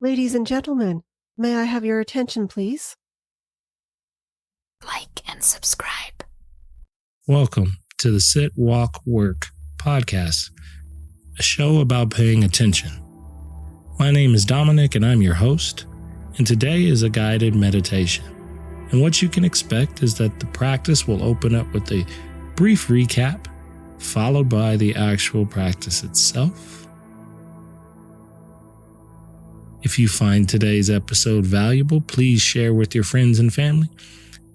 Ladies and gentlemen, may I have your attention, please? Like and subscribe. Welcome to the Sit, Walk, Work podcast, a show about paying attention. My name is Dominic and I'm your host, and today is a guided meditation. And what you can expect is that the practice will open up with a brief recap, followed by the actual practice itself. If you find today's episode valuable, please share with your friends and family,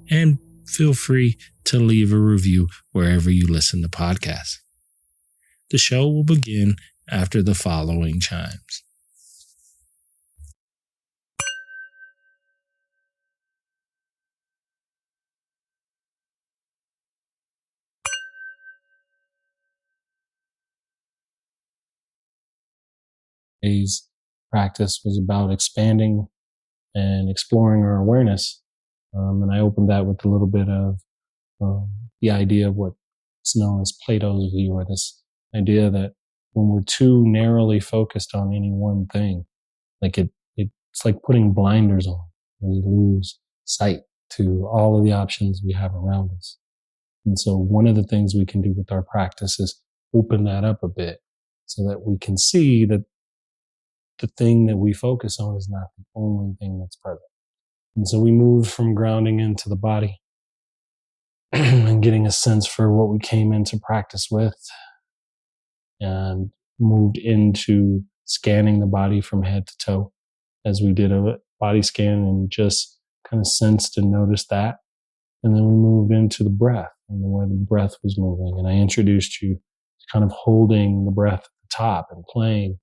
and feel free to leave a review wherever you listen to podcasts. The show will begin after the following chimes. Today's practice was about expanding and exploring our awareness. And I opened that with a little bit of the idea of what's known as Plato's view, or this idea that when we're too narrowly focused on any one thing, it's like putting blinders on. We lose sight to all of the options we have around us. And so one of the things we can do with our practice is open that up a bit so that we can see that the thing that we focus on is not the only thing that's present. And so we moved from grounding into the body and getting a sense for what we came into practice with, and moved into scanning the body from head to toe as we did a body scan and just kind of sensed and noticed that. And then we moved into the breath and the way the breath was moving. And I introduced you to kind of holding the breath at the top and playing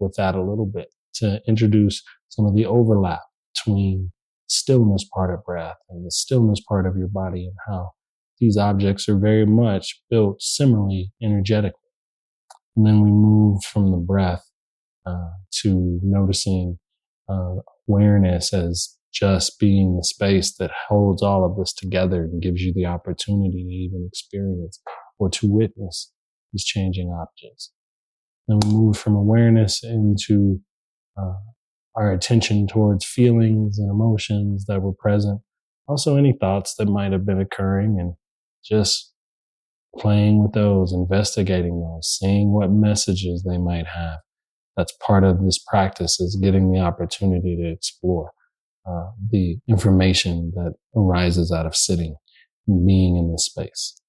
with that a little bit to introduce some of the overlap between stillness part of breath and the stillness part of your body, and how these objects are very much built similarly energetically. And then we moved from the breath to noticing awareness as just being the space that holds all of this together and gives you the opportunity to even experience or to witness these changing objects. Then we moved from awareness into our attention towards feelings and emotions that were present. Also any thoughts that might have been occurring, and just playing with those, investigating those, seeing what messages they might have. That's part of this practice, is getting the opportunity to explore the information that arises out of sitting and being in this space.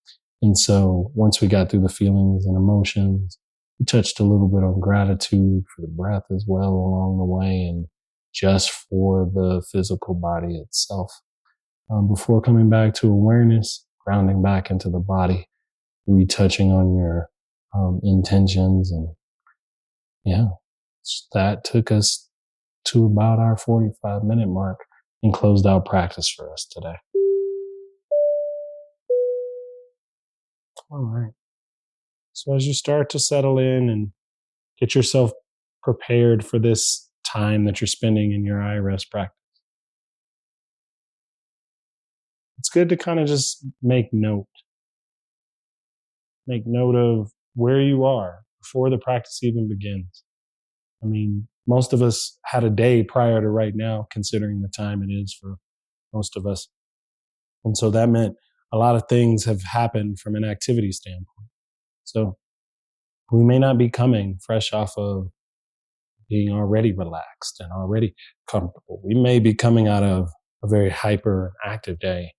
And so once we got through the feelings and emotions, we touched a little bit on gratitude for the breath as well along the way, and just for the physical body itself. Before coming back to awareness, grounding back into the body, retouching on your intentions. And that took us to about our 45-minute mark and closed out practice for us today. All right. So as you start to settle in and get yourself prepared for this time that you're spending in your I-rest practice, it's good to kind of just make note of where you are before the practice even begins. I mean, most of us had a day prior to right now, considering the time it is for most of us. And so that meant a lot of things have happened from an activity standpoint. So we may not be coming fresh off of being already relaxed and already comfortable. We may be coming out of a very hyper active day.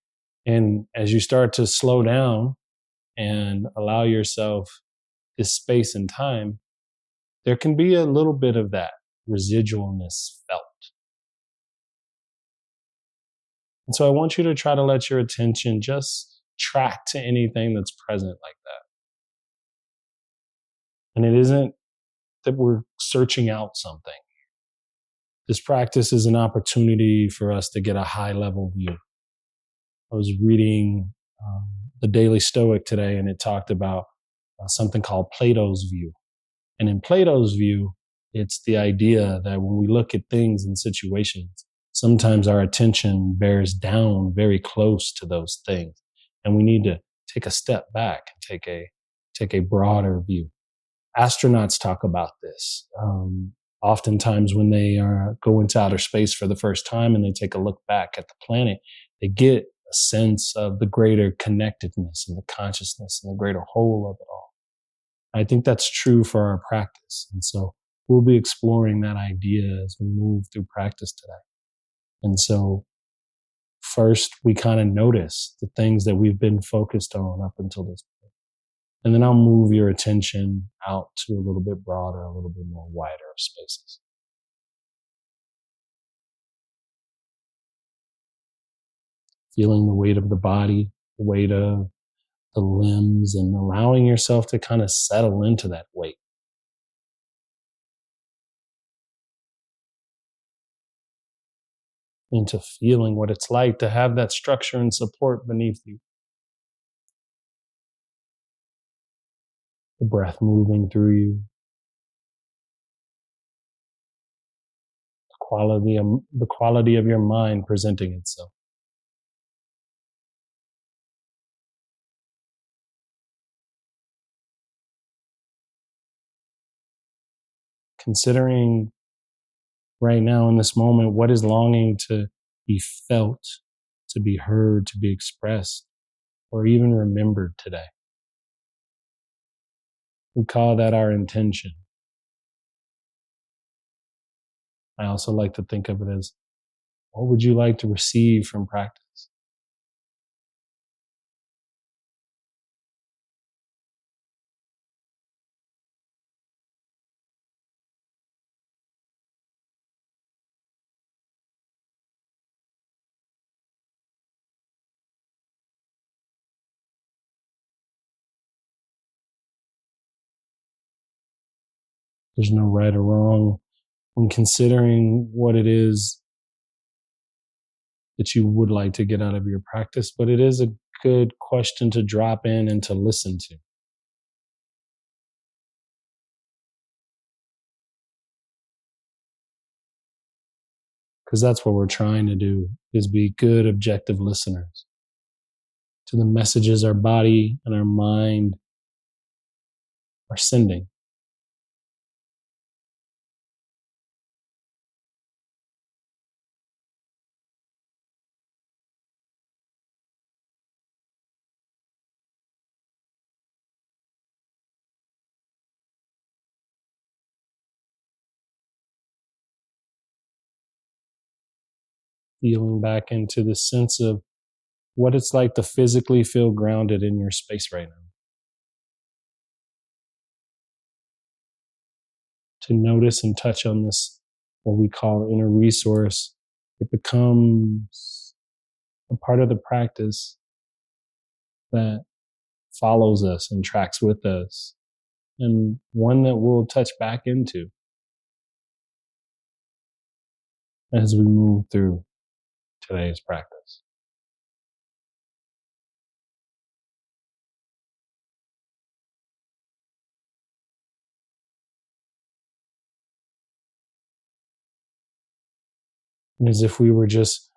And as you start to slow down and allow yourself this space and time, there can be a little bit of that residualness felt. And so I want you to try to let your attention just track to anything that's present like that. And it isn't that we're searching out something. This practice is an opportunity for us to get a high level view. I was reading the Daily Stoic today, and it talked about something called Plato's view. And in Plato's view, it's the idea that when we look at things and situations, sometimes our attention bears down very close to those things. And we need to take a step back and take a broader view. Astronauts talk about this. oftentimes when they go into outer space for the first time and they take a look back at the planet, they get a sense of the greater connectedness and the consciousness and the greater whole of it all. I think that's true for our practice. And so we'll be exploring that idea as we move through practice today. And so first, we kind of notice the things that we've been focused on up until this point. And then I'll move your attention out to a little bit broader, a little bit more wider spaces. Feeling the weight of the body, the weight of the limbs, and allowing yourself to kind of settle into that weight. Into feeling what it's like to have that structure and support beneath you. The breath moving through you, the quality of your mind presenting itself. Considering right now in this moment what is longing to be felt, to be heard, to be expressed, or even remembered today. We call that our intention. I also like to think of it as, what would you like to receive from practice? There's no right or wrong when considering what it is that you would like to get out of your practice, but it is a good question to drop in and to listen to. Because that's what we're trying to do, is be good, objective listeners to the messages our body and our mind are sending. Feeling back into the sense of what it's like to physically feel grounded in your space right now. To notice and touch on this, what we call inner resource. It becomes a part of the practice that follows us and tracks with us, and one that we'll touch back into as we move through today's practice. And as if we were just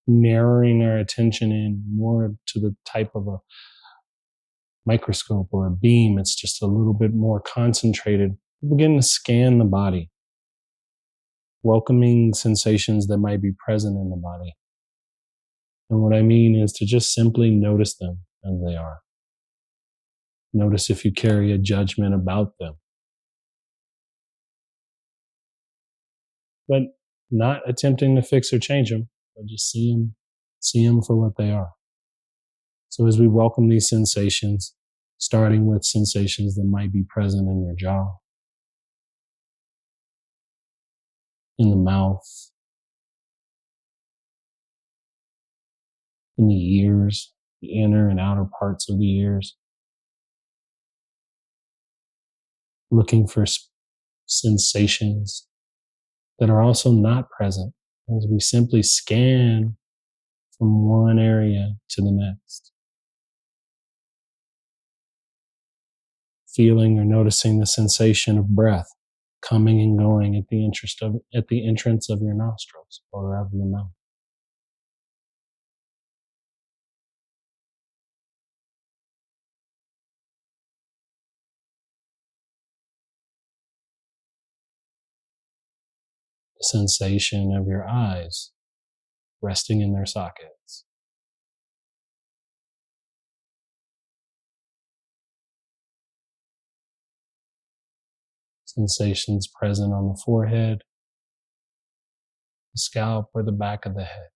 narrowing our attention in more to the type of a microscope or a beam, it's just a little bit more concentrated. We begin to scan the body, welcoming sensations that might be present in the body. And what I mean is to just simply notice them as they are. Notice if you carry a judgment about them, but not attempting to fix or change them, but just see them for what they are. So as we welcome these sensations, starting with sensations that might be present in your jaw, in the mouth, in the ears, the inner and outer parts of the ears, looking for sensations that are also not present as we simply scan from one area to the next. Feeling or noticing the sensation of breath coming and going at the entrance of your nostrils or of your mouth. sensation of your eyes resting in their sockets. Sensations present on the forehead, the scalp, or the back of the head.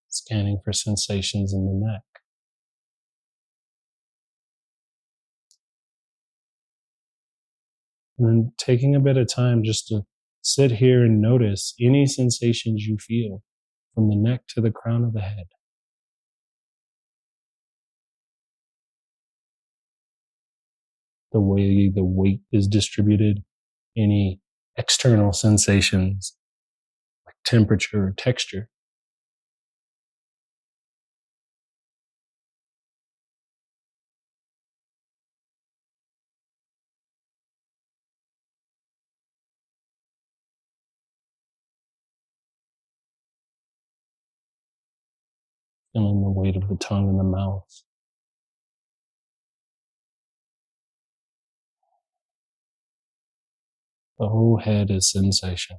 Scanning for sensations in the neck. And then taking a bit of time just to sit here and notice any sensations you feel from the neck to the crown of the head. The way the weight is distributed, any external sensations like temperature or texture. Feeling the weight of the tongue in the mouth. The whole head is sensation.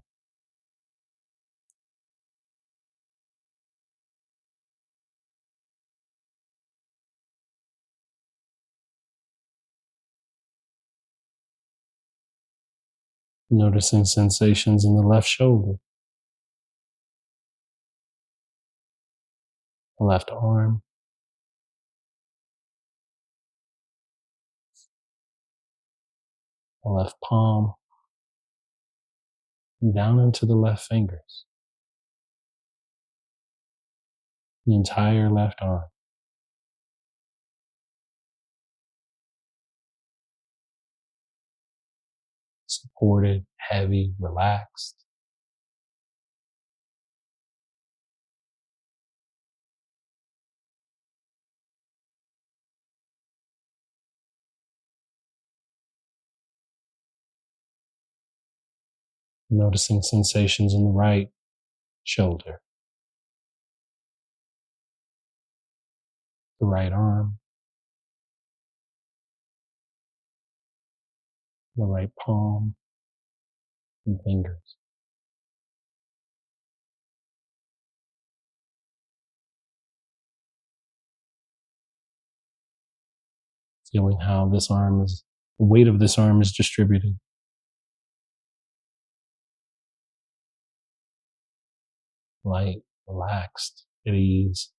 Noticing sensations in the left shoulder, the left arm, the left palm, and down into the left fingers, the entire left arm. Supported, heavy, relaxed. Noticing sensations in the right shoulder, the right arm, the right palm, and fingers. Feeling how the weight of this arm is distributed. Light, relaxed, at ease.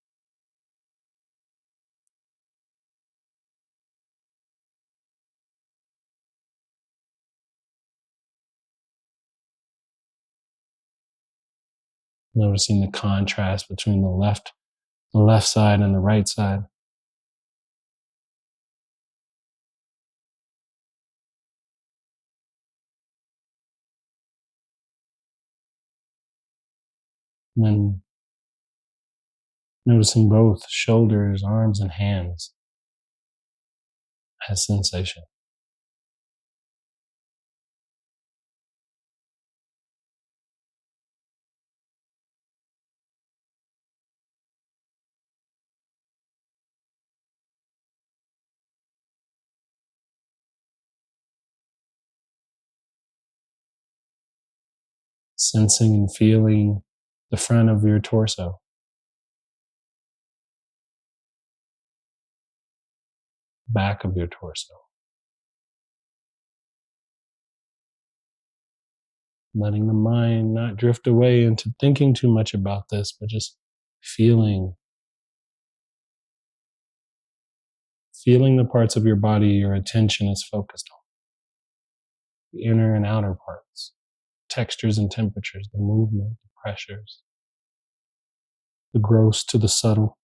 Noticing the contrast between the left side and the right side. And then noticing both shoulders, arms, and hands as sensation. Sensing and feeling the front of your torso, back of your torso. Letting the mind not drift away into thinking too much about this, but just feeling the parts of your body your attention is focused on. The inner and outer parts, textures and temperatures, the movement, the pressures, the gross to the subtle.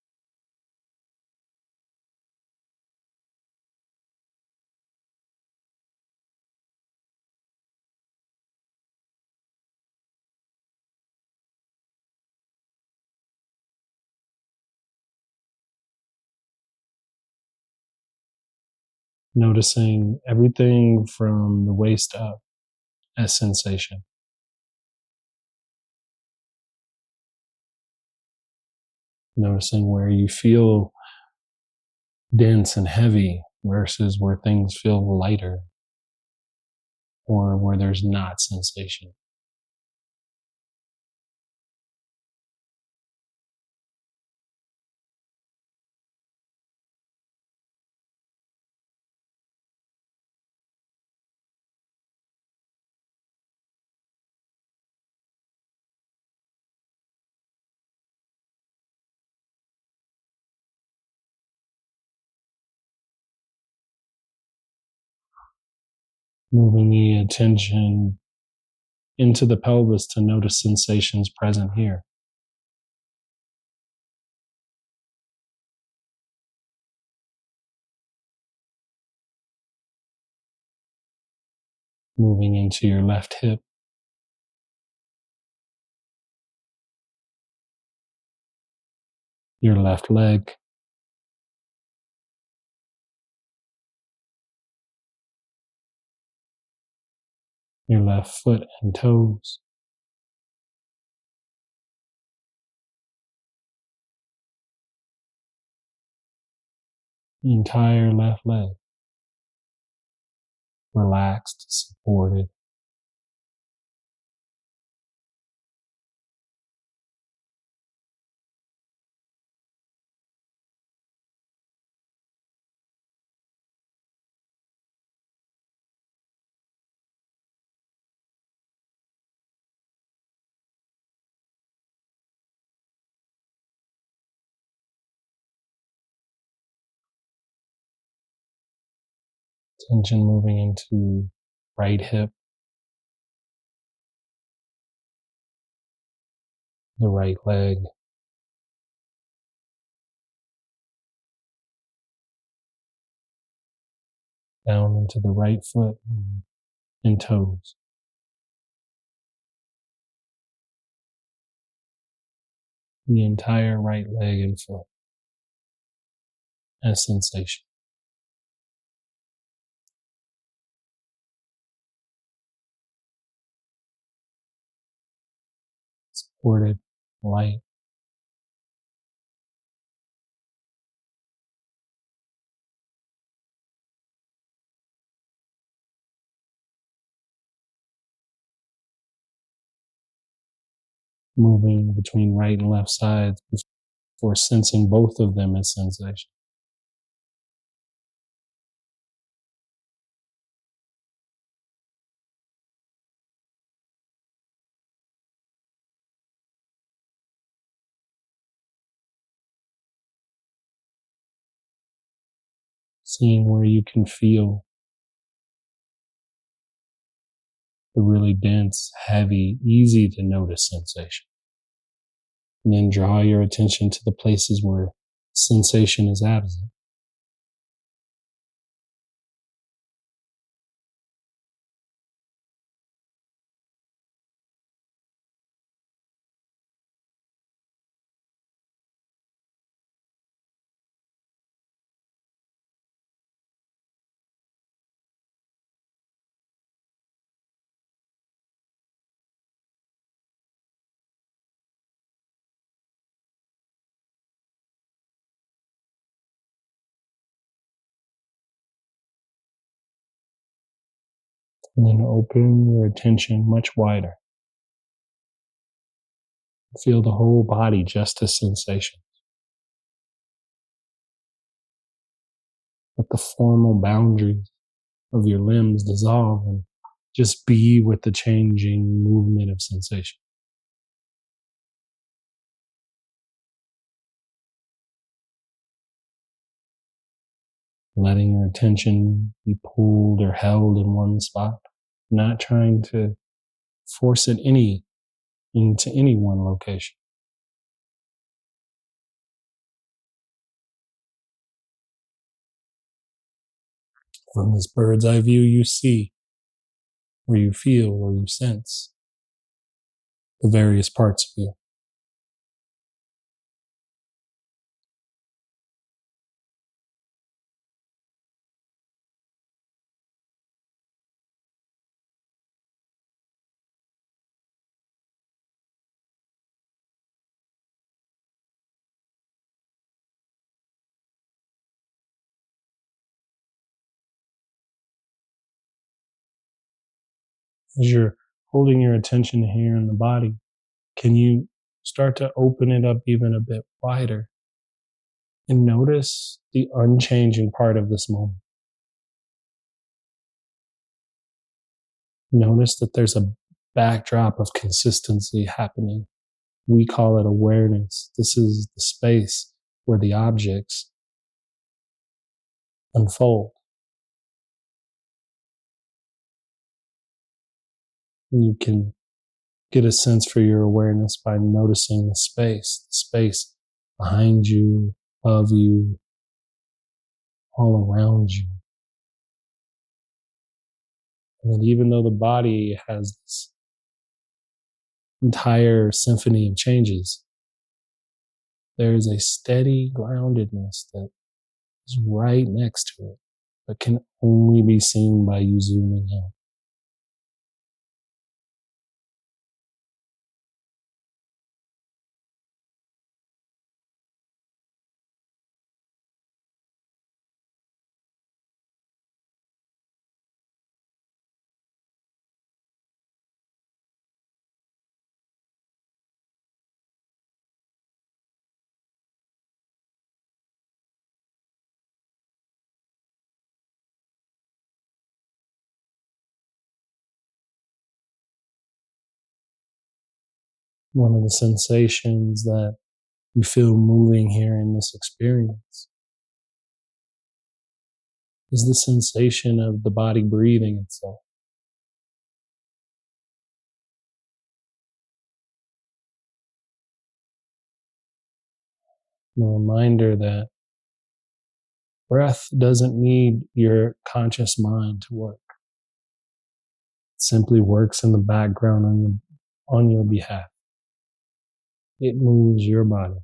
Noticing everything from the waist up as sensation. Noticing where you feel dense and heavy, versus where things feel lighter or where there's not sensation. Moving the attention into the pelvis to notice sensations present here. Moving into your left hip, your left leg, your left foot and toes, the entire left leg, relaxed, supported. Tension moving into right hip, the right leg, down into the right foot and toes. The entire right leg and foot as sensation. Supported, light. Moving between right and left sides before sensing both of them as sensation. Seeing where you can feel the really dense, heavy, easy to notice sensation. And then draw your attention to the places where sensation is absent. And then open your attention much wider. Feel the whole body just as sensation. Let the formal boundaries of your limbs dissolve and just be with the changing movement of sensation. Letting your attention be pulled or held in one spot, not trying to force it into any one location. From this bird's eye view, you see, or you feel, or you sense the various parts of you. As you're holding your attention here in the body, can you start to open it up even a bit wider and notice the unchanging part of this moment? Notice that there's a backdrop of consistency happening. We call it awareness. This is the space where the objects unfold. You can get a sense for your awareness by noticing the space behind you, of you, all around you. And then even though the body has this entire symphony of changes, there is a steady groundedness that is right next to it, but can only be seen by you zooming out. One of the sensations that you feel moving here in this experience is the sensation of the body breathing itself. A reminder that breath doesn't need your conscious mind to work. It simply works in the background on your behalf. It moves your body.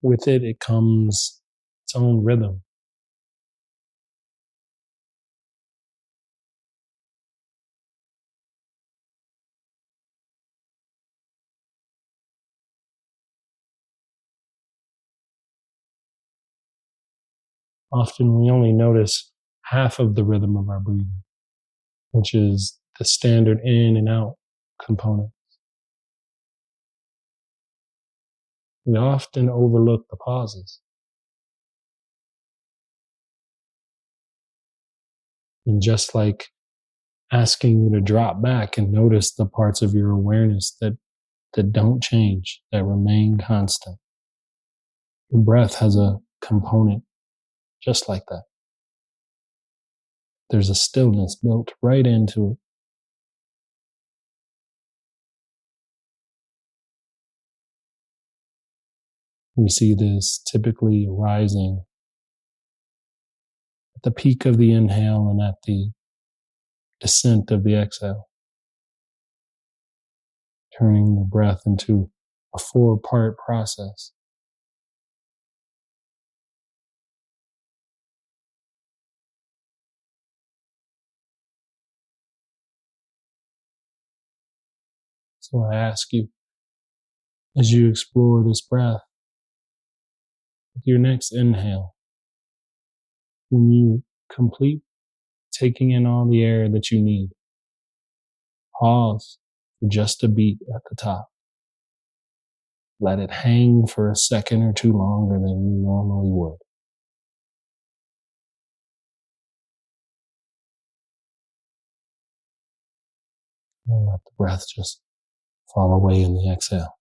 With it, it comes its own rhythm. Often we only notice half of the rhythm of our breathing, which is the standard in and out component. We often overlook the pauses. And just like asking you to drop back and notice the parts of your awareness that don't change, that remain constant, your breath has a component just like that. There's a stillness built right into it. We see this typically rising at the peak of the inhale and at the descent of the exhale, turning the breath into a four-part process. So I ask you, as you explore this breath, with your next inhale, when you complete taking in all the air that you need, pause for just a beat at the top. Let it hang for a second or two longer than you normally would. And let the breath just fall away in the exhale.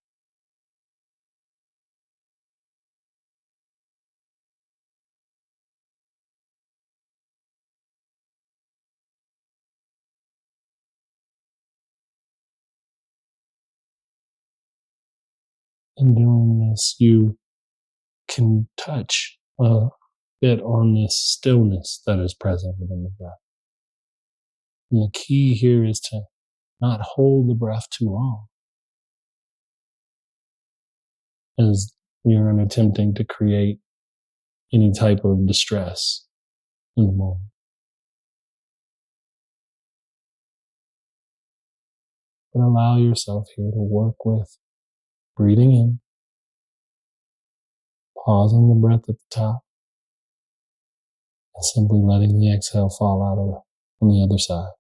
In doing this, you can touch a bit on this stillness that is present within the breath. And the key here is to not hold the breath too long, as you're attempting to create any type of distress in the moment. But allow yourself here to work with breathing in pausing the breath at the top and simply letting the exhale fall out on the other side.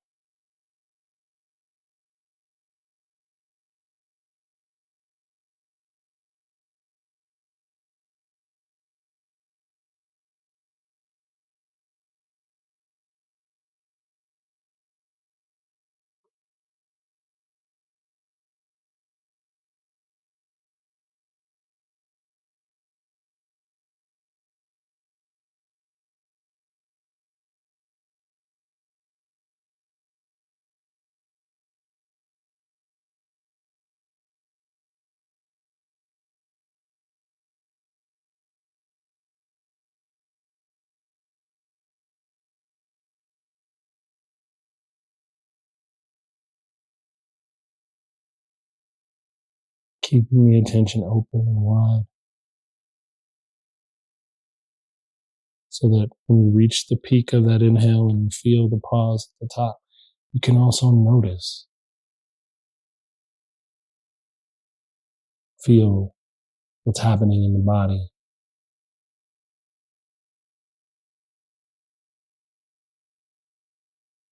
Keeping the attention open and wide so that when you reach the peak of that inhale and you feel the pause at the top, you can also notice, feel what's happening in the body.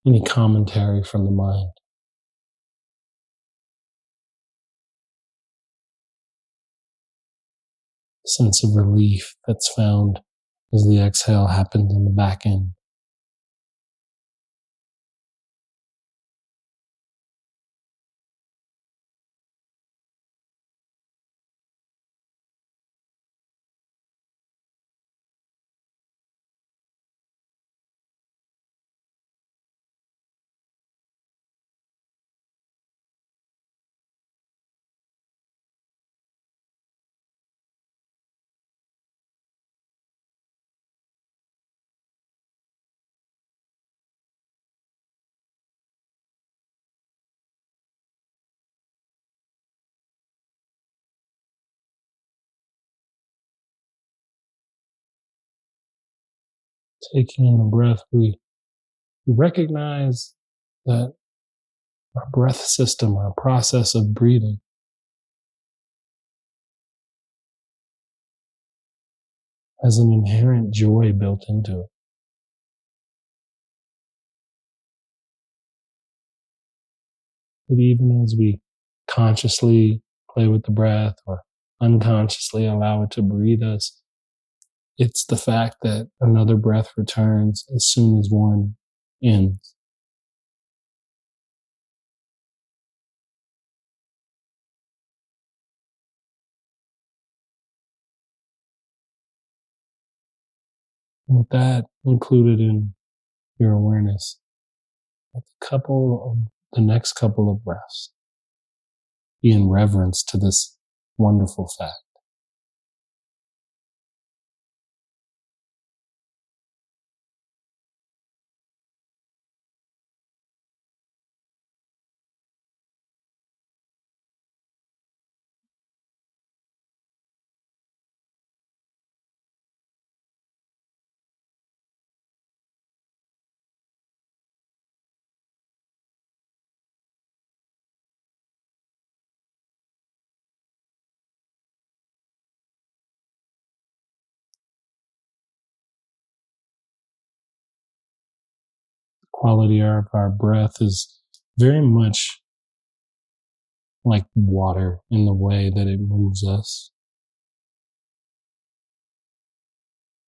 Any commentary from the mind. Sense of relief that's found as the exhale happens on the back end. Taking in the breath, we recognize that our breath system, our process of breathing, has an inherent joy built into it. That even as we consciously play with the breath or unconsciously allow it to breathe us, it's the fact that another breath returns as soon as one ends. And with that included in your awareness, the next couple of breaths, be in reverence to this wonderful fact. The quality of our breath is very much like water in the way that it moves us,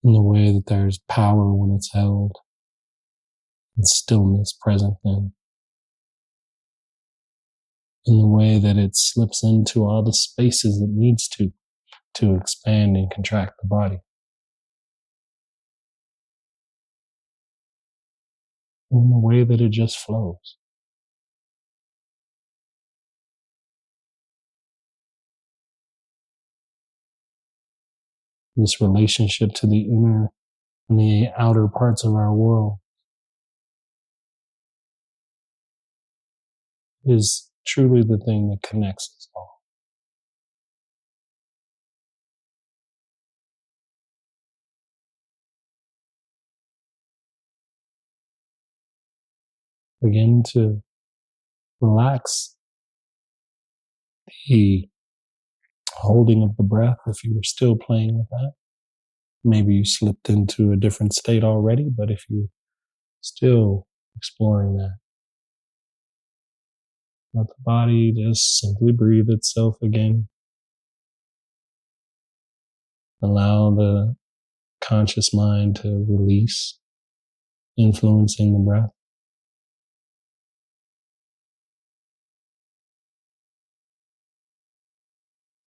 in the way that there's power when it's held, and stillness present in the way that it slips into all the spaces it needs to expand and contract the body. In the way that it just flows. This relationship to the inner and the outer parts of our world is truly the thing that connects us all. Begin to relax the holding of the breath if you were still playing with that. maybe you slipped into a different state already, but if you're still exploring that, let the body just simply breathe itself again. Allow the conscious mind to release, influencing the breath.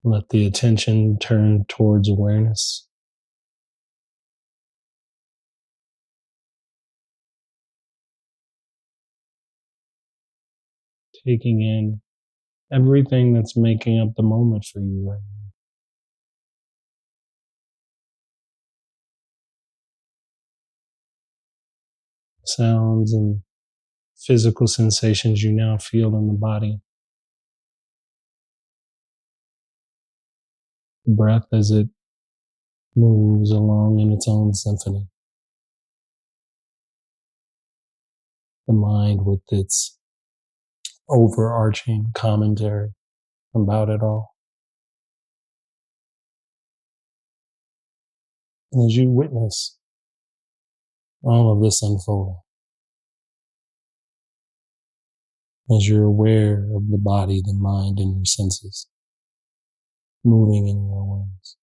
Let the attention turn towards awareness. Taking in everything that's making up the moment for you right now. Sounds and physical sensations you now feel in the body. The breath as it moves along in its own symphony. The mind with its overarching commentary about it all. As you witness all of this unfolding, as you're aware of the body, the mind, and your senses moving in your awareness.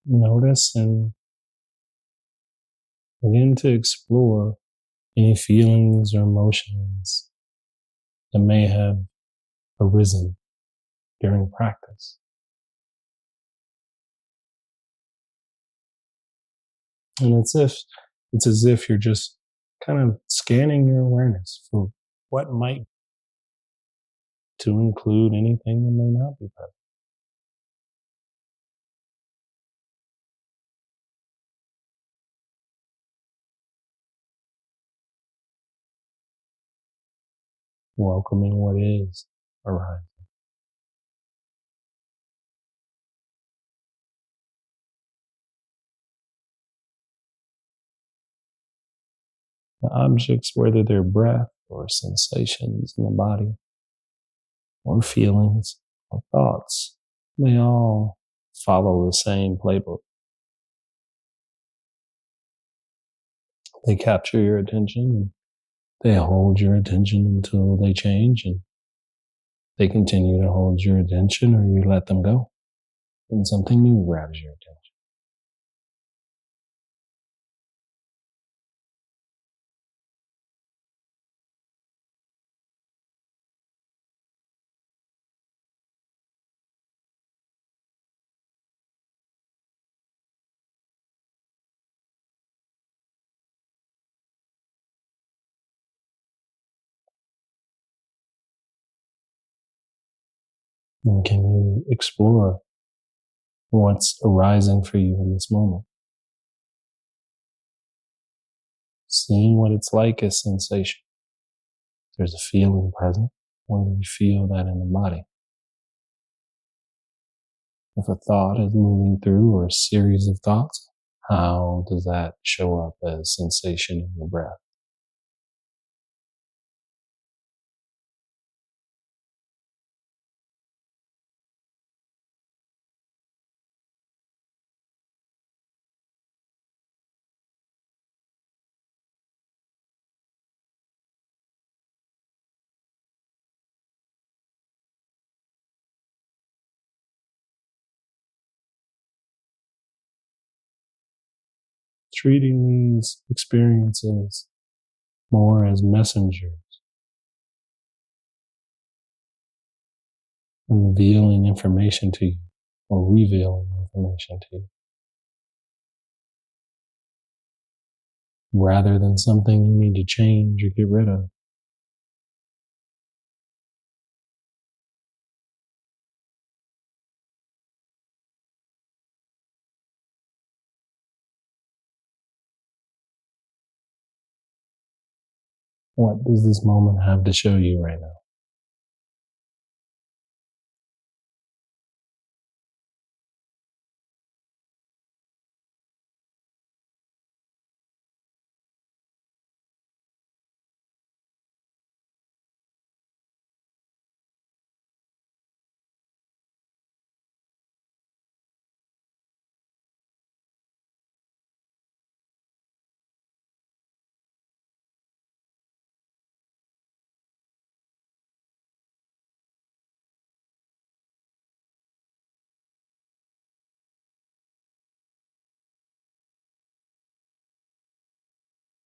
Notice and begin to explore any feelings or emotions that may have arisen during practice. And it's as if you're just kind of scanning your awareness for what might, to include anything that may not be present. Welcoming what is arising. The objects, whether they're breath or sensations in the body, or feelings or thoughts, they all follow the same playbook. They capture your attention and they hold your attention until they change, and they continue to hold your attention or you let them go and something new grabs your attention. And can you explore what's arising for you in this moment? Seeing what it's like as sensation. There's a feeling present. Where do you feel that in the body? If a thought is moving through or a series of thoughts, how does that show up as sensation in your breath? Treating these experiences more as messengers unveiling information to you or revealing information to you, rather than something you need to change or get rid of. What does this moment have to show you right now?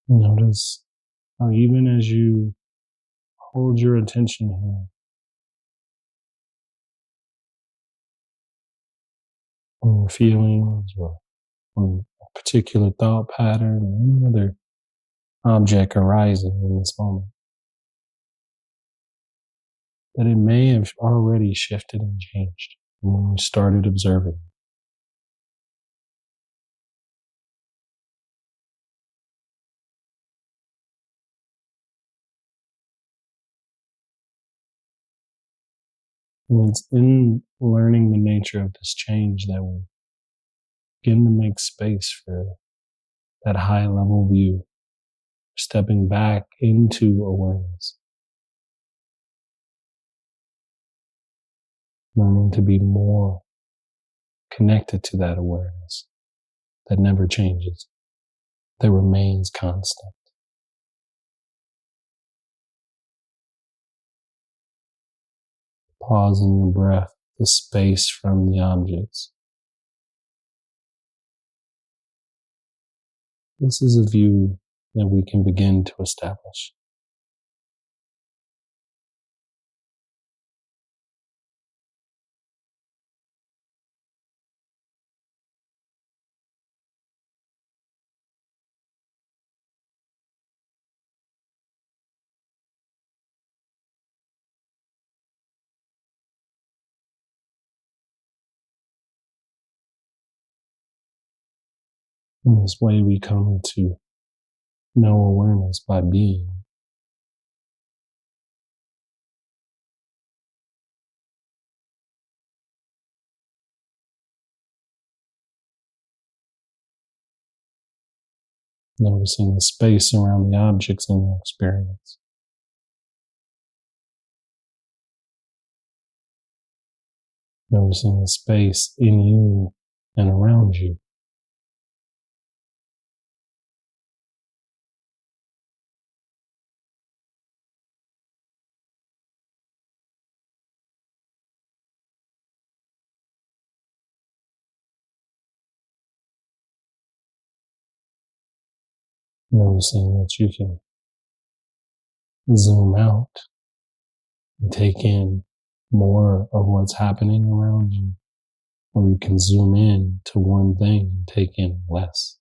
Notice how even as you hold your attention here on your feelings or on a particular thought pattern or any other object arising in this moment, that it may have already shifted and changed when you started observing. And it's in learning the nature of this change that we begin to make space for that high level view, stepping back into awareness, learning to be more connected to that awareness that never changes, that remains constant. Pause in your breath, the space from the objects. This is a view that we can begin to establish. In this way, we come to know awareness by being. Noticing the space around the objects in your experience. Noticing the space in you and around you. Noticing that you can zoom out and take in more of what's happening around you, or you can zoom in to one thing and take in less.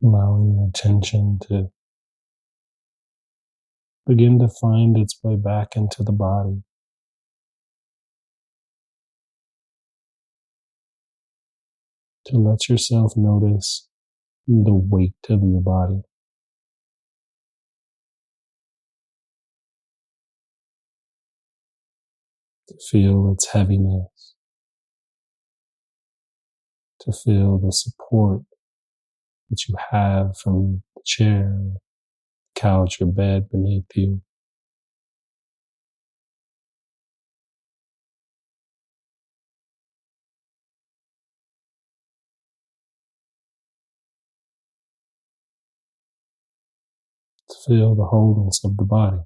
Allowing your attention to begin to find its way back into the body. To let yourself notice the weight of your body. to feel its heaviness, to feel the support that you have from the chair, couch, or bed beneath you. To feel the wholeness of the body.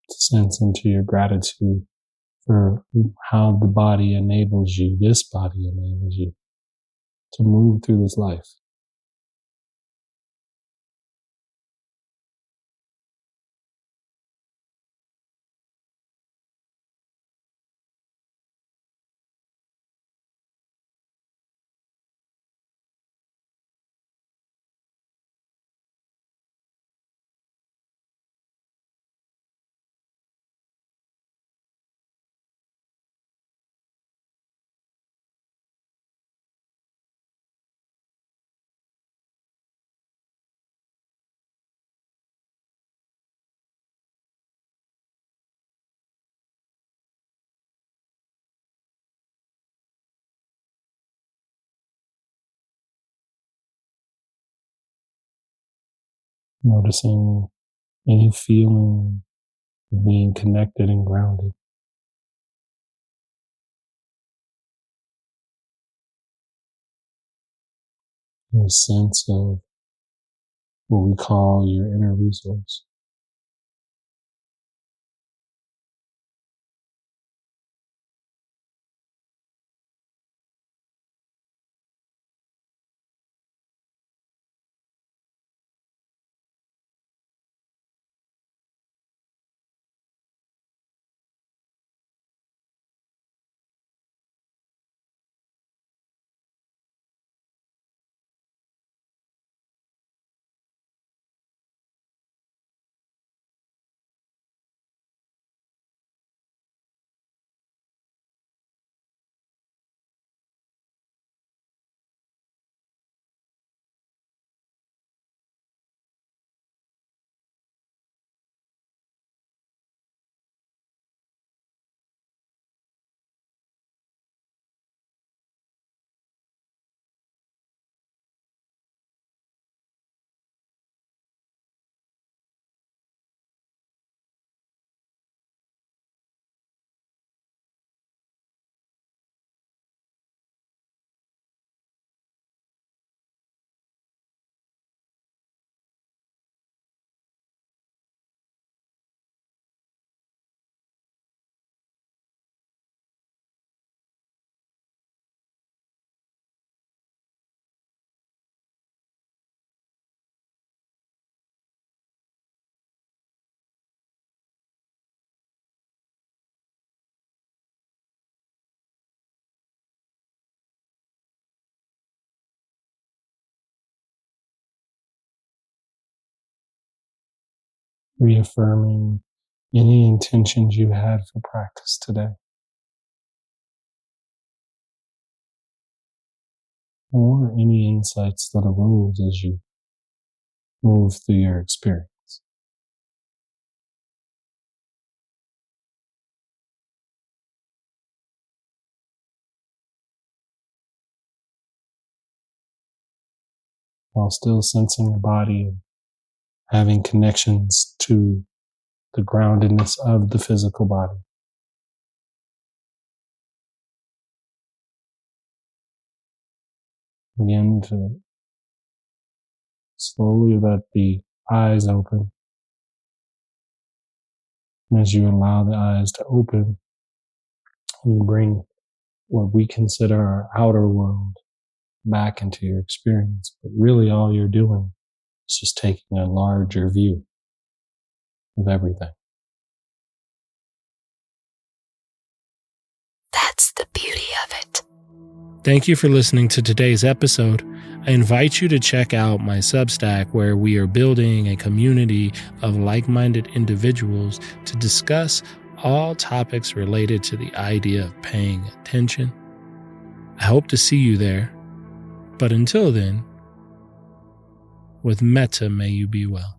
To sense into your gratitude for how the body enables you, this body enables you to move through this life. Noticing any feeling of being connected and grounded. A sense of what we call your inner resource. Reaffirming any intentions you had for practice today, or any insights that arose as you move through your experience. While still sensing the body and having connections to the groundedness of the physical body. Begin to slowly let the eyes open. And as you allow the eyes to open, you bring what we consider our outer world back into your experience. But really all you're doing is just taking a larger view of everything. That's the beauty of it. Thank you for listening to today's episode. I invite you to check out my Substack, where we are building a community of like-minded individuals to discuss all topics related to the idea of paying attention. I hope to see you there, but until then, with metta may you be well.